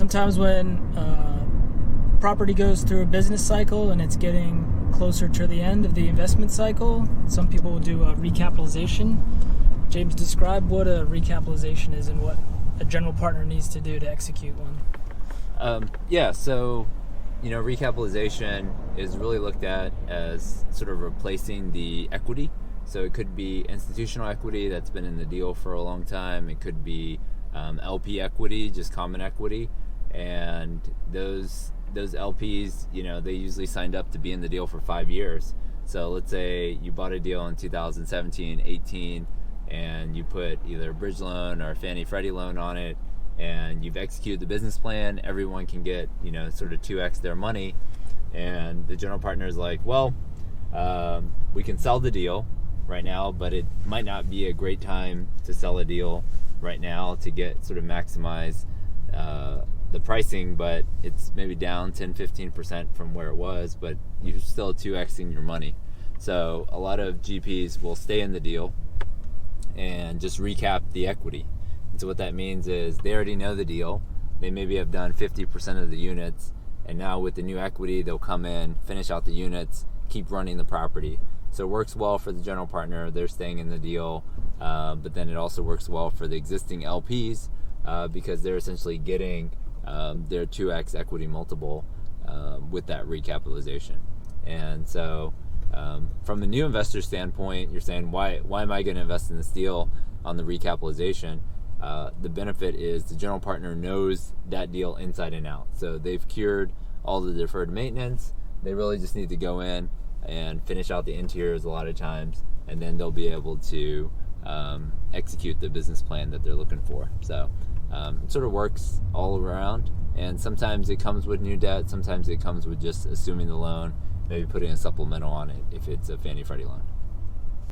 sometimes when property goes through a business cycle and it's getting closer to the end of the investment cycle, some people will do a recapitalization. James, describe what a recapitalization is and what a general partner needs to do to execute one. So recapitalization is really looked at as sort of replacing the equity. So it could be institutional equity that's been in the deal for a long time. It could be LP equity, just common equity, and those LPs, they usually signed up to be in the deal for 5 years. So let's say you bought a deal in 2017, 18, and you put either a bridge loan or a Fannie Freddie loan on it, and you've executed the business plan. Everyone can get, sort of 2x their money, and the general partner is like, well, we can sell the deal right now, but it might not be a great time to sell a deal right now to get sort of maximize the pricing, but it's maybe down 10-15% from where it was, but you're still 2xing your money. So a lot of GPs will stay in the deal and just recap the equity. And so what that means is they already know the deal. They maybe have done 50% of the units, and now with the new equity, they'll come in, finish out the units, keep running the property. So it works well for the general partner. They're staying in the deal, but then it also works well for the existing LPs because they're essentially getting their 2x equity multiple with that recapitalization. And so from the new investor standpoint, you're saying, why am I going to invest in this deal on the recapitalization? The benefit is the general partner knows that deal inside and out. So they've cured all the deferred maintenance. They really just need to go in and finish out the interiors a lot of times, and then they'll be able to execute the business plan that they're looking for. So it sort of works all around, and sometimes it comes with new debt, sometimes it comes with just assuming the loan, maybe putting a supplemental on it if it's a Fannie Freddie loan.